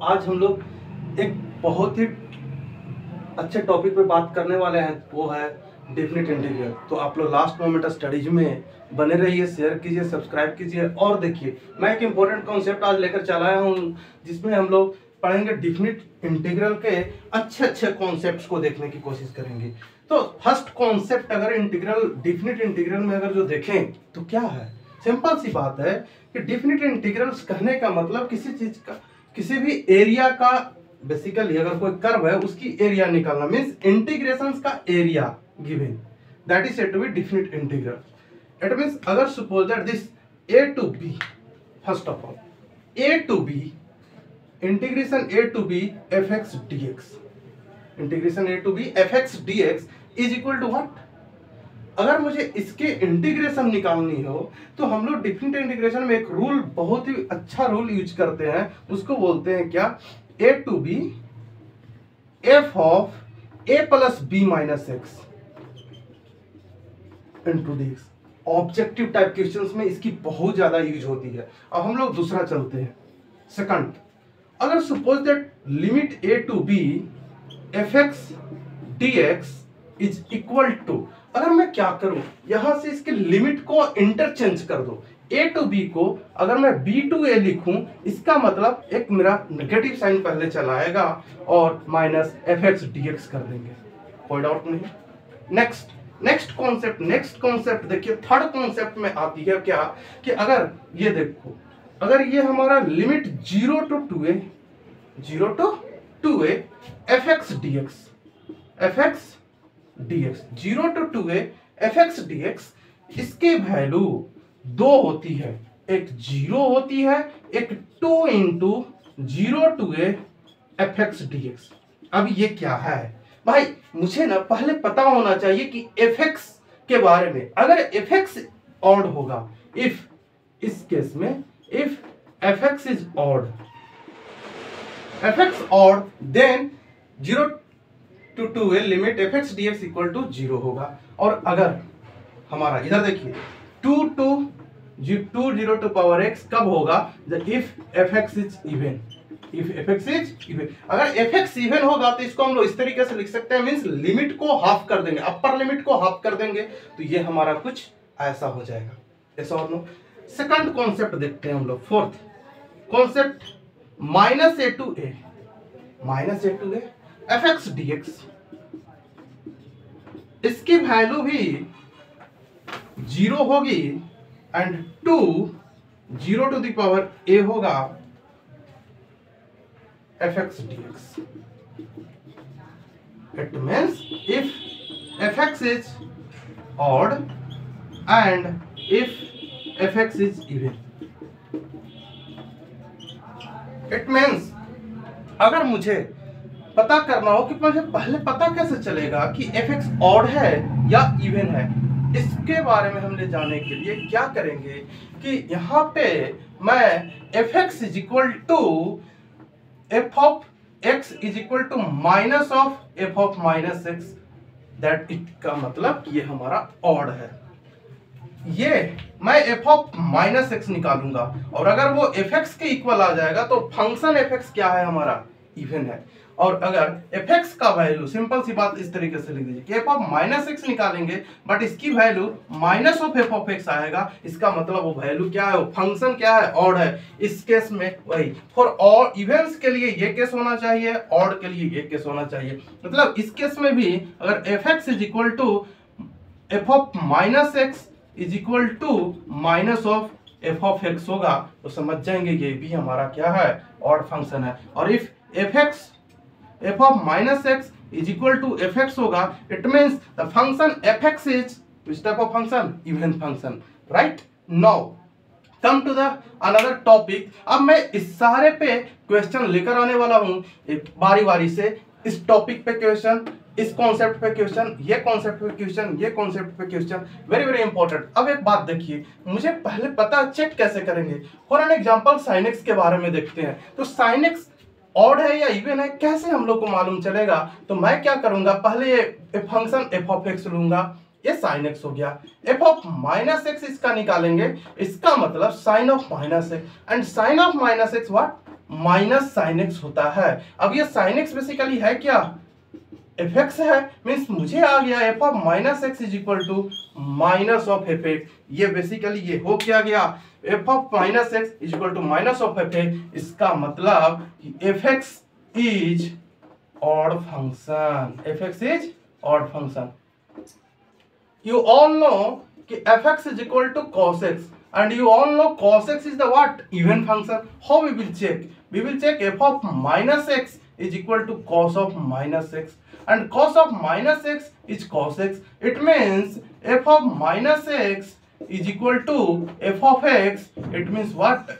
आज हम लोग एक बहुत ही अच्छे टॉपिक पे बात करने वाले हैं, वो है डेफिनेट इंटीग्रल। तो आप लोग लास्ट मोमेंट स्टडीज में बने रहिए, शेयर कीजिए, सब्सक्राइब कीजिए। और देखिए, मैं एक इम्पोर्टेंट कॉन्सेप्ट आज लेकर चला आया हूँ जिसमें हम लोग पढ़ेंगे डेफिनेट इंटीग्रल के अच्छे अच्छे कॉन्सेप्ट्स को देखने की कोशिश करेंगे। तो फर्स्ट कॉन्सेप्ट अगर इंटीग्रल डेफिनेट इंटीग्रल में अगर जो देखें तो क्या है, सिंपल सी बात है कि डेफिनेट इंटीग्रल्स कहने का मतलब किसी चीज का, किसी भी एरिया का, बेसिकली अगर कोई कर्व है उसकी एरिया निकालना, मींस इंटीग्रेशंस का area given, that is said to be definite integral. It means अगर suppose that this a to b, first of all a to b integration a to b fx dx, integration a to b fx dx is equal to what. अगर मुझे इसके integration निकालनी हो तो हम लोग definite integration में एक रूल, बहुत ही अच्छा रूल यूज करते हैं, उसको बोलते हैं क्या, a to b f of a plus b minus x into dx। Objective type questions में इसकी बहुत ज्यादा यूज होती है। अब हम लोग दूसरा चलते हैं, सेकंड। अगर suppose that limit a to b fx dx is equal to, अगर मैं क्या करूं, यहां से इसके लिमिट को इंटरचेंज कर दो, a to b को अगर मैं b to a लिखूं, इसका मतलब एक मेरा नेगेटिव साइन पहले चला आएगा और माइनस fx dx कर देंगे, कोई डाउट नहीं। नेक्स्ट कॉन्सेप्ट देखिए, थर्ड कॉन्सेप्ट में आती है क्या, कि अगर ये देखो, अगर ये हमारा limit 0 to 2a fx dx 0 to 2a fx dx, इसके वैल्यू दो होती है, एक 0 होती है, एक 2 into 0 to a fx dx। अब ये क्या है भाई, मुझे ना पहले पता होना चाहिए कि fx के बारे में। अगर fx ऑड होगा, इफ इस केस में if fx is odd, then 0 to 2a limit fx dx equal to 0 होगा। और अगर हमारा इधर देखिए 2 0 to पावर x कब होगा, इफ fx इज इवन, अगर fx इवन होगा तो इसको हम लोग इस तरीके से लिख सकते हैं, मींस लिमिट को हाफ कर देंगे, अपर लिमिट को हाफ कर देंगे, तो ये हमारा कुछ ऐसा हो जाएगा, ऐसा और नो। सेकंड कॉन्सेप्ट देखते हैं हम लोग, fourth concept, minus a to a fx dx, इसकी वैल्यू भी 0 होगी and 2 0 to the power a होगा fx dx। It means if fx is odd and if fx is even, it means अगर मुझे पता करना हो कि मुझे पहले पता कैसे चलेगा कि fx ऑड है या इवन है, इसके बारे में हमने जानने के लिए क्या करेंगे कि यहाँ पे मैं fx is equal to f of x is equal to minus of f of minus x, that it का मतलब ये हमारा ऑड है। ये मैं f of माइनस x निकालूंगा और अगर वो fx के इक्वल आ जाएगा तो फंक्शन fx क्या है, हमारा इवन है। और अगर fx का वैल्यू, सिंपल सी बात इस तरीके से लिख दीजिए कि f of माइनस x निकालेंगे बट इसकी value minus of f of x आएगा, इसका मतलब वो वैल्यू क्या है, वो फंक्शन क्या है, ऑड है। इस केस में वही, फॉर ऑड इवेंट्स के लिए ये केस होना चाहिए, ऑड के लिए ये केस होना चाहिए। मतलब इस केस में भी अगर fx is equal to f of minus x is equal to minus of f of x होगा तो समझ जाएंगे ये भी हमारा क्या है, ऑड फंक्शन है। और if f of minus x is equal to fx होगा, it means the function fx is which type of function, even function, right? Now come to the another topic। अब मैं इस सारे पे क्वेश्चन लेकर आने वाला हूं, बारी बारी से इस टॉपिक पे क्वेश्चन, इस कॉन्सेप्ट पे क्वेश्चन, ये कॉन्सेप्ट पे क्वेश्चन, ये कॉन्सेप्ट पे क्वेश्चन, वेरी वेरी इंपॉर्टेंट। अब एक बात देखिए, मुझे पहले पता चेक कैसे करेंगे, for an example sin x के बारे में देखते हैं। तो sin x ऑड है या इवन है कैसे हम लोग को मालूम चलेगा, तो मैं क्या करूंगा, पहले ये फंक्शन f of x लूंगा, ये साइन एक्स हो गया। एफ ऑफ माइनस एक्स इसका निकालेंगे, इसका मतलब sine of minus X, and sine of minus X what, minus sine X होता है। अब ये साइन एक्स बेसिकली है क्या, एफ एक्स है, मीन्स मुझे आ गया F of minus X is equal to minus of F X. ये बेसिकली ये हो क्या गया, F of minus X is equal to minus of F X. इसका मतलब F X is odd function, F X is odd function. You all know कि fx is equal to cos x and you all know cos x is the what, even function. How we will check? We will check f of minus x is equal to cos of minus x and cos of minus x is cos x. It means f of minus x is equal to f of x. It means what?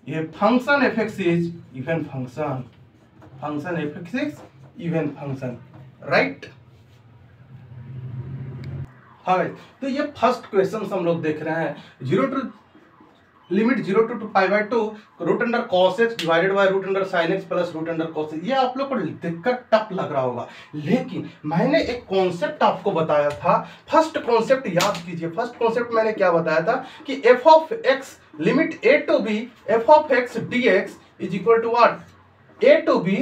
A function fx is even function. Function fx is even function, right? हाँ, तो ये first question हम लोग देख रहे हैं, limit 0 to 2 root under cos X divided by root under sine X plus root under cos X. ये आप लोग को देखकर टफ लग रहा होगा, लेकिन मैंने एक कॉन्सेप्ट आपको बताया था। फर्स्ट कॉन्सेप्ट याद कीजिए, फर्स्ट कॉन्सेप्ट मैंने क्या बताया था कि F of X limit A to B F of X D X is equal to what, A to B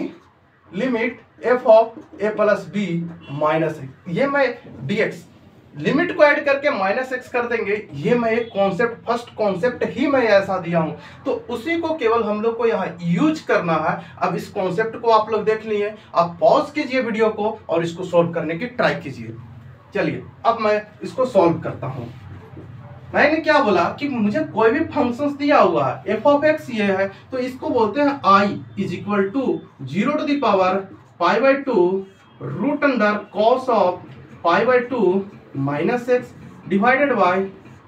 limit F of A plus B minus X. ये मैं D X limit को add करके minus X कर देंगे। ये मैं एक concept, first concept ही मैं ऐसा दिया हूं, तो उसी को केवल हम लोग को यहाँ यूज करना है। अब इस कॉन्सेप्ट को आप लोग देख लिए, आप पॉज कीजिए वीडियो को और इसको सॉल्व करने की ट्राई कीजिए। चलिए अब मैं इसको सॉल्व करता हूं। मैंने क्या बोला कि मुझे कोई भी फंक्शंस दिया हुआ है, एफ ऑफ एक्स ये है, तो इसको बोलते हैं I is equal to 0 to the power pi by 2 root under cos of pi by 2 minus x divided by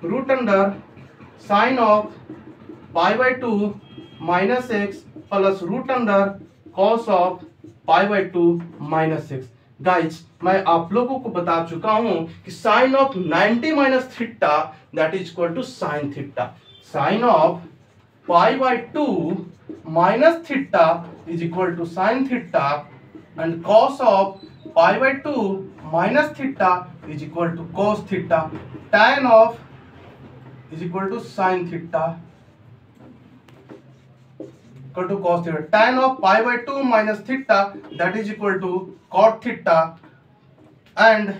root under sine of pi by 2 minus x plus root under cos of pi by 2 minus x. Guys मैं आप लोगों को बता चुका हूं कि sine of 90 minus theta that is equal to sine theta. Sine of pi by 2 minus theta is equal to sine theta and cos of pi by 2 minus theta is equal to cos theta. tan of is equal to sine theta equal to cos theta. tan of pi by 2 minus theta that is equal to cot theta. And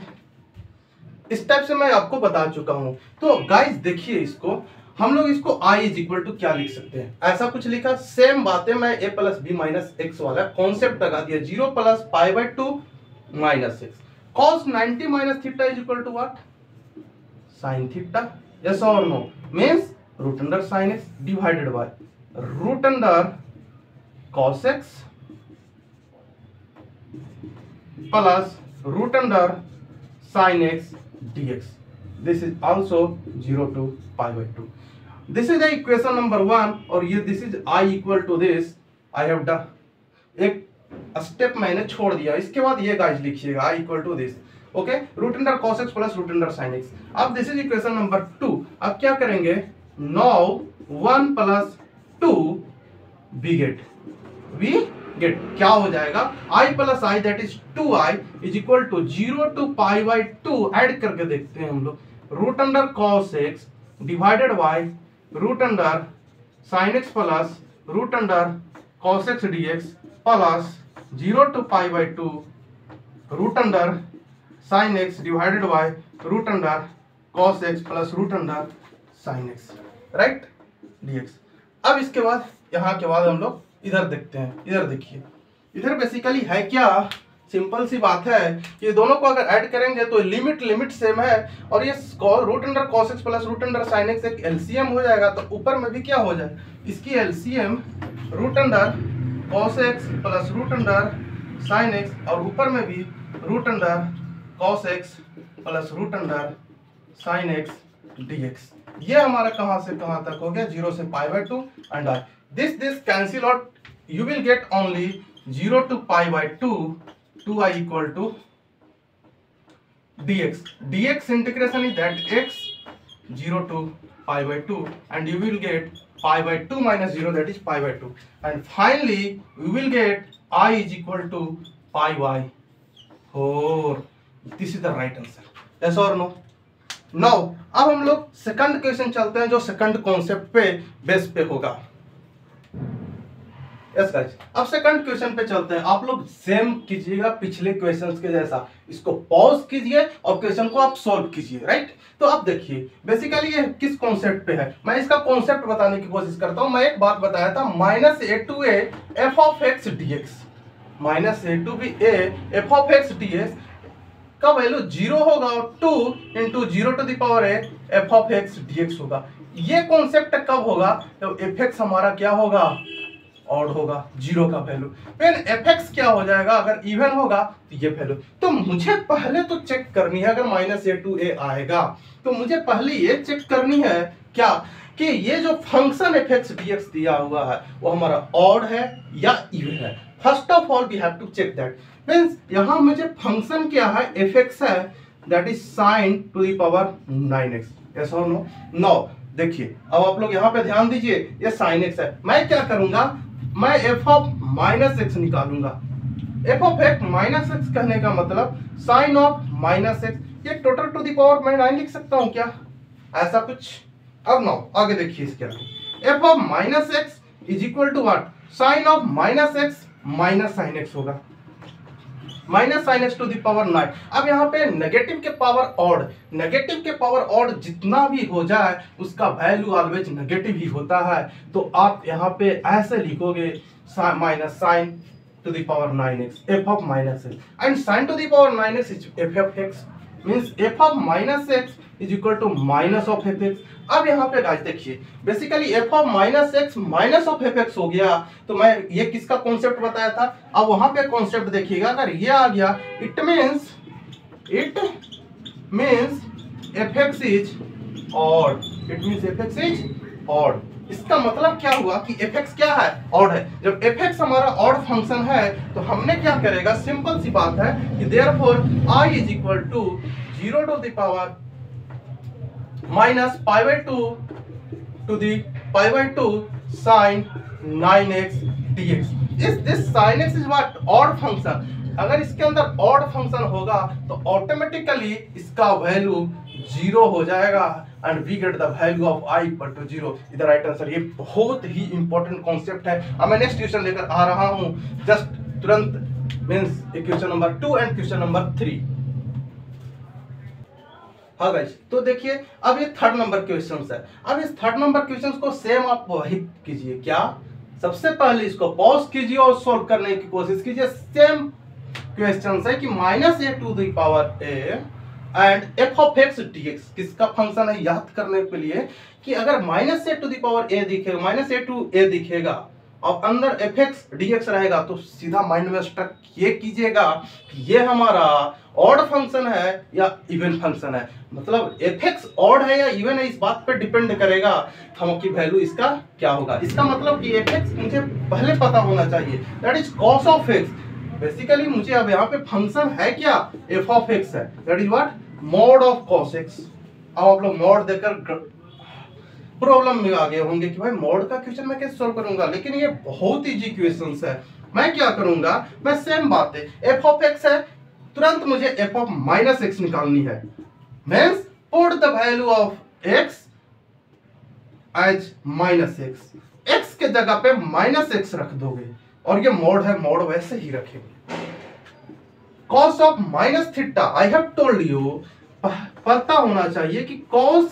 इस type से मैं आपको बता चुका हूं। तो guys देखिए, इसको हम लोग इसको i इज इक्वल टू क्या लिख सकते हैं, ऐसा कुछ लिखा। सेम बातें मैं a plus B minus x वाला कॉन्सेप्ट लगा दिया, 0 plus pi by 2 minus x. cos 90 minus theta is equal to what, sine theta. Yes और no, means root under sine x divided by root under cos x plus root under sine x dx. This is also 0 to pi by 2. This is the equation number 1 और ये this is I equal to this. I have done एक step मैंने छोड़ दिया। इसके बाद ये guys लिखिएगा I equal to this. Okay, root under cos x plus root under sin x। अब दिस इज इक्वेशन नंबर 2। अब क्या करेंगे, now 1 प्लस 2 we get क्या हो जाएगा, i plus I that is 2i is equal to 0 to pi by 2। Add करके देखते हैं हम लोग, root under cos x divided by root under sin x plus root under cos x dx plus 0 to pi by 2 root under sin x divided by root under cos x plus root under sin x, right, dx। अब इसके बाद यहाँ के बाद हम लोग इधर देखते हैं। इधर देखिए, इधर बेसिकली है क्या, सिंपल सी बात है कि दोनों को अगर ऐड करेंगे तो लिमिट सेम है और ये root under cos x plus root under sin x एक एलसीएम हो जाएगा। तो ऊपर में भी क्या हो जाए, इसकी LCM root under cos x plus root under sin x और ऊपर में भी root under cos x plus root under sin x dx। ये हमारा कहां से कहां तक हो गया, 0 से पाई by 2 and I this cancel out, you will get only 0 to pi by 2i equal to dx integration is that x 0 to pi by 2 and you will get pi by 2 minus 0 that is pi by 2 and finally we will get I is equal to pi by 4. This is the right answer. Yes or no? Now अब हम लोग second question चलते हैं जो second concept पे base पे होगा। Yes guys, अब सेकंड क्वेश्चन पे चलते हैं। आप लोग सेम कीजिएगा पिछले क्वेश्चंस के जैसा, इसको पॉज कीजिए और क्वेश्चन को आप सॉल्व कीजिए, राइट। तो आप देखिए बेसिकली ये किस कॉन्सेप्ट पे है, मैं इसका कॉन्सेप्ट बताने की कोशिश करता हूं। मैं एक बात बताया था, -a to a f of x dx, -a to b a f of x dx का वैल्यू 0 होगा और 2 into 0 to the power a f of x dx होगा। ये कॉन्सेप्ट कब होगा, तो fx हमारा क्या होगा, ऑड होगा, 0 का वैल्यू। फिर fx क्या हो जाएगा, अगर इवन होगा तो ये वैल्यू। तो मुझे पहले तो चेक करनी है, अगर -a to a आएगा तो मुझे पहले ये चेक करनी है क्या, कि ये जो फंक्शन fx dx दिया हुआ है वो हमारा ऑड है या इवन है। First of all we have to check that. Means यहां मुझे फंक्शन क्या है, fx है, that is sin to the power 9x, yes और नो। नो देखिए, अब आप लोग यहाँ पे ध्यान दीजिए, ये sin x है। मैं क्या करूंगा, मैं f ऑफ -x निकालूंगा। f ऑफ x -x कहने का मतलब sin ऑफ -x, ये टोटल टू द पावर मैं 9 लिख सकता हूं क्या, ऐसा कुछ। अब नो आगे देखिए इसके आगे, f of -x is equal to what, sin of -x minus sin x होगा, minus sin x to the power 9। अब यहाँ पे नेगेटिव के पावर ऑड, नेगेटिव के पावर ऑड जितना भी हो जाए उसका वैल्यू ऑलवेज नेगेटिव ही होता है। तो आप यहाँ पे ऐसे लिखोगे minus sin to the power 9x f of -x, and sin to the power 9x is f of x, means f of -x is equal to minus of fx। अब यहाँ पे गाइस देखिए, basically f of -x minus of fx हो गया। तो मैं ये किसका कॉन्सेप्ट बताया था, अब वहां पे कॉन्सेप्ट देखिएगा, अगर ये आ गया it means fx is odd, it means fx is odd. इसका मतलब क्या हुआ कि fx क्या है, ऑड है। जब fx हमारा ऑड फंक्शन है तो हमने क्या करेगा, सिंपल सी बात है कि therefore I is equal to 0 to the power -π/2 to the π/2 sin 9x dx। this sin x is what, odd function। अगर इसके अंदर ऑड फंक्शन होगा तो ऑटोमेटिकली इसका वैल्यू 0 हो जाएगा and we get the value of I equal to 0। इधर right answer. ये बहुत ही इंपॉर्टेंट कॉन्सेप्ट है। अब मैं नेक्स्ट क्वेश्चन लेकर आ रहा हूं जस्ट तुरंत, means question number 2 and question number 3। हाँ गाइस, तो देखिए अब ये थर्ड नंबर क्वेश्चंस है। अब इस थर्ड नंबर क्वेश्चंस को सेम आप वही कीजिए, क्या, सबसे पहले इसको पॉज कीजिए और सॉल्व करने की कोशिश कीजिए। सेम क्वेश्चंस है कि -a to the power a and f of x dx किसका फंक्शन है, याद करने के लिए कि अगर -a to the power a दिखेगा, -a टू a दिखेगा और अंदर fx dx रहेगा तो सीधा माइंड में स्ट्रक ये कीजिएगा कि ये हमारा ऑड फंक्शन है या इवन फंक्शन है। मतलब fx ऑड है या इवन है, इस बात पे डिपेंड करेगा हम की वैल्यू इसका क्या होगा। इसका मतलब कि fx मुझे पहले पता होना चाहिए, that is cos of x। Basically मुझे अब यहाँ पे फंक्शन है क्या, f ऑफ x है, that is what, mod of cos x। अब आप लोग मॉड देकर प्रॉब्लम में आ गए होंगे कि भाई मॉड का क्वेश्चन मैं कैसे सॉल्व करूंगा, लेकिन ये बहुत इजी क्वेश्चंस है। मैं क्या करूंगा, मैं सेम बात है, f ऑफ x है, तुरंत मुझे f ऑफ -x निकालनी है। Means put the value of x as -x, x के जगह पे -x रख दोगे और ये मॉड है, मॉड वैसे ही रखेंगे। cos of -θ, I have told you, पता होना चाहिए कि cos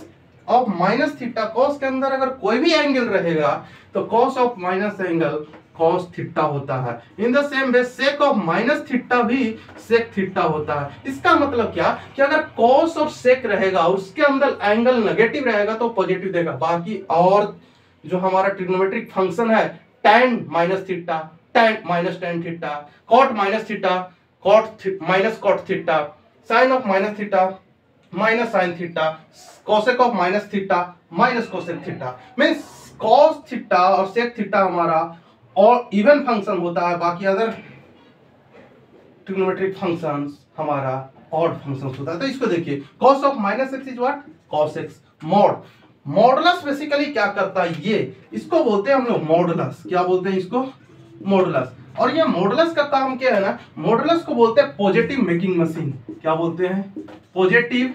ऑफ -θ, cos के अंदर अगर कोई भी एंगल रहेगा तो cos of minus angle cos theta होता है। In the same way sec of -θ भी sec थीटा होता है। इसका मतलब क्या कि अगर cos और sec रहेगा उसके अंदर एंगल नेगेटिव रहेगा तो पॉजिटिव देगा। बाकी और जो हमारा ट्रिग्नोमेट्रिक फंक्शन है tan -θ, tan -tan theta, cot -θ, cot -cot θ, sin of -θ minus sine theta, cosec of -θ minus cosec theta. Means cos theta और sec थीटा हमारा और इवन फंक्शन होता है, बाकी अदर ट्रिग्नोमेट्रिक फंक्शंस हमारा ऑड फंक्शंस होता है। तो इसको देखिए, cos of -x is what, cos x। Mod, modulus basically क्या करता है, ये इसको बोलते हैं हम लोग मॉडुलस। क्या बोलते हैं इसको, मॉडुलस। और ये मॉडुलस का काम क्या है ना, मॉडुलस को बोलते हैं पॉजिटिव मेकिंग मशीन। क्या बोलते हैं, पॉजिटिव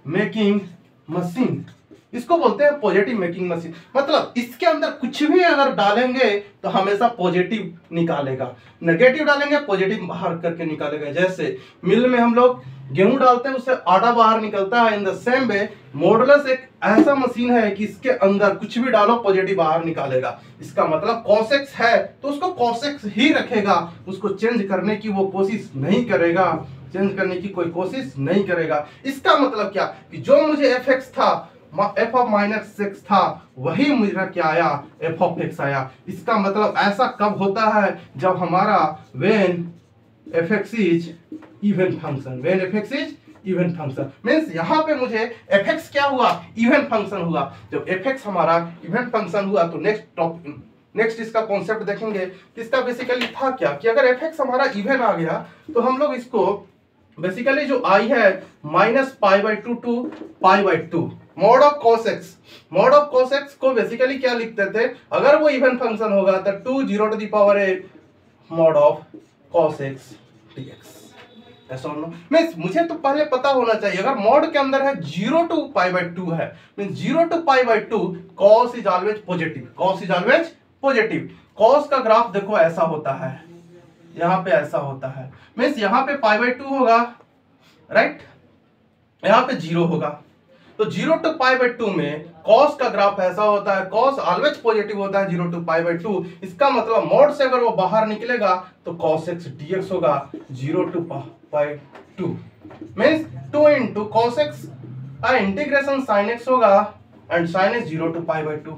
मेकिंग मशीन। इसको बोलते हैं पॉजिटिव मेकिंग मशीन। मतलब इसके अंदर कुछ भी अगर डालेंगे तो हमेशा पॉजिटिव निकालेगा, नेगेटिव डालेंगे पॉजिटिव बाहर करके निकालेगा। जैसे मिल में हम लोग गेहूं डालते हैं, उससे आटा बाहर निकलता है। In the same way modulus एक ऐसा मशीन है कि इसके अंदर कुछ भी डालो पॉजिटिव बाहर निकालेगा। इसका मतलब cos x है तो उसको cos x ही रखेगा, उसको चेंज करने की वो कोशिश नहीं करेगा, चेंज करने की कोई कोशिश नहीं करेगा। इसका मतलब क्या कि जो मुझे fx था, f ऑफ माइनस x था, वही मेरा क्या आया, f ऑफ x आया। इसका मतलब ऐसा कब होता है, जब हमारा when fx is even function, when fx is even function means यहाँ पे मुझे fx क्या हुआ, इवन फंक्शन हुआ। जब fx हमारा इवन फंक्शन हुआ तो नेक्स्ट इसका कॉन्सेप्ट देखेंगे। इसका बेसिकली था क्या कि अगर fx हमारा इवन आ गया तो हम लोग इसको बेसिकली जो i है -π/2 to π/2 mod of cos x को बेसिकली क्या लिखते थे, अगर वो इवन फंक्शन होगा तो 2 0 to the power a mod of cos x dx। ऐसा मीन्स मुझे तो पहले पता होना चाहिए, अगर मॉड के अंदर है 0 टू π/2 है means 0 to π/2 cos is always positive, cos is always positive. cos का ग्राफ देखो ऐसा होता है, यहाँ पे ऐसा होता है मीन्स यहाँ पे π/2 होगा, राइट, यहाँ पे 0 होगा। तो 0 टू π/2 में cos का ग्राफ ऐसा होता है, cos ऑलवेज पॉजिटिव होता है 0 टू π/2। इसका मतलब मॉड से अगर वो बाहर निकलेगा तो cos x dx होगा 0 to π/2 means 2 into cos x integration sin x होगा एंड sin x 0 टू π/2।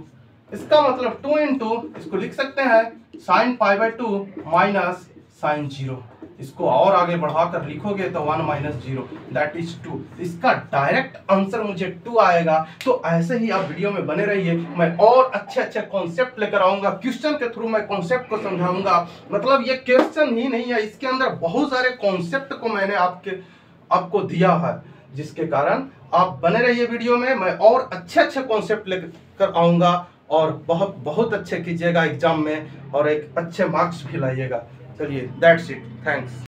इसका मतलब 2 इंटू इसको लिख सकते हैं sin π/2 माइनस sin 0। इसको और आगे बढ़ाकर लिखोगे तो 1 माइनस 0 दैट इज 2। इसका डायरेक्ट आंसर मुझे 2 आएगा। तो ऐसे ही आप वीडियो में बने रहिए, मैं और अच्छे कॉन्सेप्ट लेकर आऊंगा, क्वेश्चन के थ्रू मैं कॉन्सेप्ट को समझाऊंगा। मतलब ये क्वेश्चन ही नहीं है, इसके अंदर बहुत सारे कॉन्सेप्ट को मैंने आपको दिया है, जिसके कारण आप बने रहिए वीडियो में। मैं और अच्छे कॉन्सेप्ट लेकर आऊंगा और बहुत अच्छे कीजिएगा एग्जाम में और एक अच्छे मार्क्स भी लाइएगा। चलिए दैट्स इट, थैंक्स।